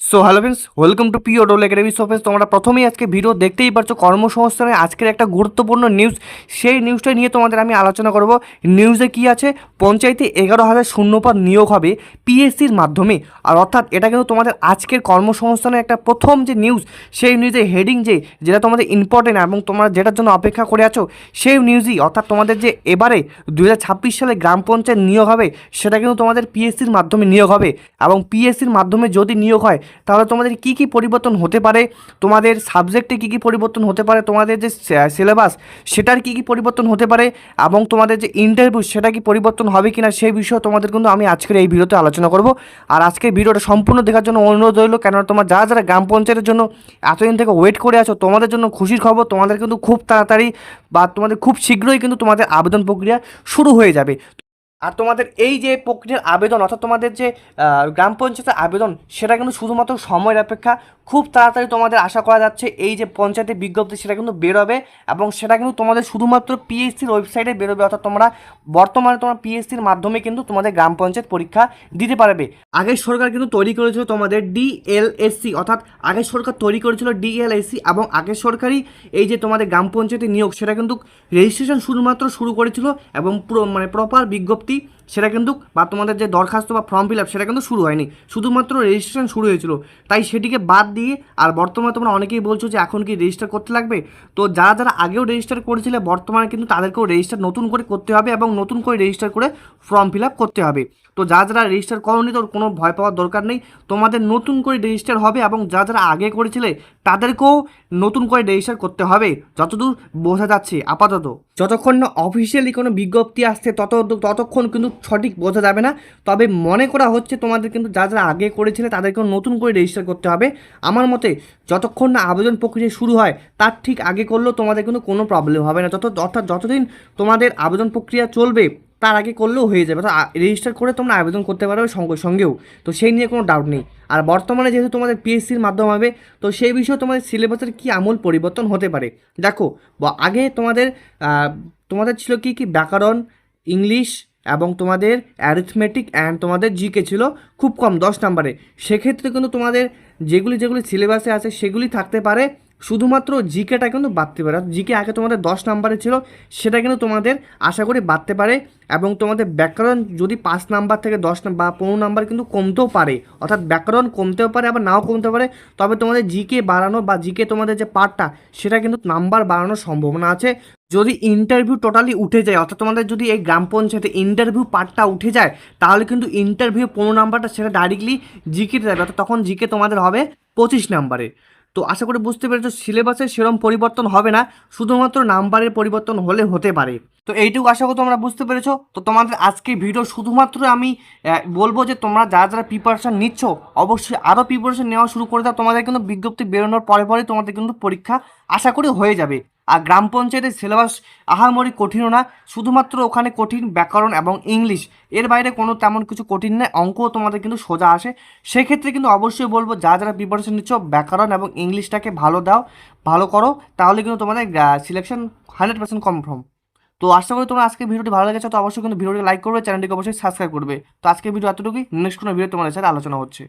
So hello friends, welcome to পিও ডোল academy. So friends, তোমরা প্রথমেই আজকে ভিডিও দেখতেই পারছো কর্মসংস্থানের আজকের একটা গুরুত্বপূর্ণ নিউজ। সেই নিউজটা নিয়ে তোমাদের আমি আলোচনা করব। নিউজে কি আছে? পঞ্চায়েতে 11,000 শূন্যপদ নিয়োগ হবে পিএসসির মাধ্যমে। আর অর্থাৎ এটা কিন্তু তোমাদের আজকের কর্মসংস্থানের একটা প্রথম যে নিউজ, সেই নিউজের হেডিং যেটা তোমাদের ইম্পর্টেন্ট এবং তোমরা যেটার জন্য অপেক্ষা করে আছো সেই নিউজই, অর্থাৎ তোমাদের যে এবারে 2026 সালে গ্রাম পঞ্চায়েত নিয়োগ হবে সেটা কিন্তু তোমাদের পিএসসির মাধ্যমে নিয়োগ হবে। এবং পিএসসির মাধ্যমে যদি নিয়োগ হয় তাহলে তোমাদের কি কি পরিবর্তন হতে পারে, তোমাদের সাবজেক্টে কি কি পরিবর্তন হতে পারে, তোমাদের যে সিলেবাস সেটার কি কি পরিবর্তন হতে পারে, এবং তোমাদের যে ইন্টারভিউ সেটা কি পরিবর্তন হবে কিনা সেই বিষয়ে তোমাদের কিন্তু আমি আজকের এই ভিডিওতে আলোচনা করব। আর আজকের ভিডিওটা সম্পূর্ণ দেখার জন্য অনুরোধ রইল, কেননা তোমরা যারা যারা গ্রাম পঞ্চায়েতের জন্য এতদিন থেকে ওয়েট করে আছো তোমাদের জন্য খুশির খবর, তোমাদের কিন্তু খুব তাড়াতাড়ি বা তোমাদের খুব শীঘ্রই কিন্তু তোমাদের আবেদন প্রক্রিয়া শুরু হয়ে যাবে। আর তোমাদের এই যে প্রক্রিয়ার আবেদন, অর্থাৎ তোমাদের যে গ্রাম পঞ্চায়েতের আবেদন, সেটা কিন্তু শুধুমাত্র সময়ের অপেক্ষা। খুব তাড়াতাড়ি তোমাদের আশা করা যাচ্ছে এই যে পঞ্চায়েতের বিজ্ঞপ্তি সেটা কিন্তু বেরোবে, এবং সেটা কিন্তু তোমাদের শুধুমাত্র পিএসসির ওয়েবসাইটে বেরোবে। অর্থাৎ তোমরা বর্তমানে তোমরা পিএসসির মাধ্যমে কিন্তু তোমাদের গ্রাম পঞ্চায়েত পরীক্ষা দিতে পারবে। আগের সরকার কিন্তু তৈরি করেছিল তোমাদের ডিএলএসসি, অর্থাৎ আগের সরকার তৈরি করেছিল ডিএলএসসি, এবং আগের সরকারই এই যে তোমাদের গ্রাম পঞ্চায়েতের নিয়োগ সেটা কিন্তু রেজিস্ট্রেশন শুধুমাত্র শুরু করেছিল, এবং পুরো প্রপার বিজ্ঞপ্তি সেটা কিন্তু বা তোমাদের যে দরখাস্ত বা ফর্ম ফিল আপ সেটা কিন্তু শুরু হয়নি, শুধুমাত্র রেজিস্ট্রেশন শুরু হয়েছিল। তাই সেটিকে বাদ দিয়ে আর বর্তমানে তোমরা অনেকেই বলছো যে এখন কি রেজিস্টার করতে লাগবে, তো যারা যারা আগেও রেজিস্টার করেছিলে বর্তমানে কিন্তু তাদেরকেও রেজিস্টার নতুন করে করতে হবে, এবং নতুন করে রেজিস্টার করে ফর্ম ফিল আপ করতে হবে। তো যারা যারা রেজিস্টার করোনি তোর কোনো ভয় পাওয়ার দরকার নেই, তোমাদের নতুন করে রেজিস্টার হবে, এবং যারা যারা আগে করেছিলে তাদেরকেও নতুন করে রেজিস্টার করতে হবে, যতদূর বোঝা যাচ্ছে আপাতত। যতক্ষণ না অফিসিয়ালি কোনো বিজ্ঞপ্তি আসছে ততক্ষণ কিন্তু সঠিক বোঝা যাবে না। তবে মনে করা হচ্ছে তোমাদের কিন্তু যারা যারা আগে করেছিলে তাদেরকেও নতুন করে রেজিস্টার করতে হবে। আমার মতে যতক্ষণ না আবেদন প্রক্রিয়া শুরু হয় তার ঠিক আগে করলেও তোমাদের কিন্তু কোনো প্রবলেম হবে না। অর্থাৎ যতদিন তোমাদের আবেদন প্রক্রিয়া চলবে তার আগে করলেও হয়ে যাবে। তো রেজিস্টার করে তোমরা আবেদন করতে পারবে সঙ্গে সঙ্গেও, তো সেই নিয়ে কোনো ডাউট নেই। আর বর্তমানে যেহেতু তোমাদের পিএসসির মাধ্যম হবে, তো সেই বিষয়ে তোমাদের সিলেবাসের কী আমূল পরিবর্তন হতে পারে দেখো। আগে তোমাদের ছিল কি কি ব্যাকরণ, ইংলিশ, এবং তোমাদের অ্যারিথমেটিক অ্যান্ড তোমাদের জিকে ছিল খুব কম 10 নম্বরে। সেক্ষেত্রে কিন্তু তোমাদের যেগুলি যেগুলি সিলেবাসে আছে সেগুলি থাকতে পারে, শুধুমাত্র জিকেটা কিন্তু বাড়তে পারে। জিকে আগে তোমাদের 10 নম্বরে ছিল, সেটা কিন্তু তোমাদের আশা করি বাড়তে পারে। এবং তোমাদের ব্যাকরণ যদি 5 নাম্বার থেকে 10 বা 15 নাম্বার কিন্তু কমতেও পারে, অর্থাৎ ব্যাকরণ কমতেও পারে আবার নাও কমতে পারে। তবে তোমাদের জিকে বাড়ানো বা জিকে তোমাদের যে পার্টটা সেটা কিন্তু নাম্বার বাড়ানোর সম্ভাবনা আছে যদি ইন্টারভিউ টোটালি উঠে যায়। অর্থাৎ তোমাদের যদি এই গ্রাম পঞ্চায়েতে ইন্টারভিউ পার্টটা উঠে যায় তাহলে কিন্তু ইন্টারভিউ 15 নাম্বারটা সেটা ডাইরেক্টলি জিকেতে যাবে, অর্থাৎ তখন জিকে তোমাদের হবে 25 নাম্বারে। তো আশা করি বুঝতে পেরেছো সিলেবাসের সেরকম পরিবর্তন হবে না, শুধুমাত্র নাম্বারের পরিবর্তন হলে হতে পারে। তো এইটুকু আশা করি তোমরা বুঝতে পেরেছো। তো তোমাদের আজকে ভিডিও শুধুমাত্র আমি বলবো যে তোমরা যারা যারা প্রিপারেশন নিচ্ছ অবশ্যই আরও প্রিপারেশন নেওয়া শুরু করে দাও। তোমাদের কিন্তু বিজ্ঞপ্তি বেরোনোর পরে পরে তোমাদের কিন্তু পরীক্ষা আশা করি হয়ে যাবে। আর গ্রাম পঞ্চায়েতের সিলেবাস আহামরি কঠিনও না, শুধুমাত্র ওখানে কঠিন ব্যাকরণ এবং ইংলিশ, এর বাইরে কোনো তেমন কিছু কঠিন নেই। অঙ্কও তোমাদের কিন্তু সোজা আসে। সেক্ষেত্রে কিন্তু অবশ্যই বলবো যারা যারা প্রিপারেশন নিচ্ছ ব্যাকরণ এবং ইংলিশটাকে ভালো দাও, ভালো করো, তাহলে কিন্তু তোমাদের সিলেকশন 100% কনফার্ম। তো আশা করি তোমরা আজকে ভিডিওটি ভালো লেগেছে, তো অবশ্যই কিন্তু ভিডিওটি লাইক করবে, চ্যানেলটিকে অবশ্যই সাবস্ক্রাইব করবে। তো আজকে ভিডিও এতটুকুই, নেক্সট কোনো ভিডিও তোমাদের সাথে আলোচনা হচ্ছে।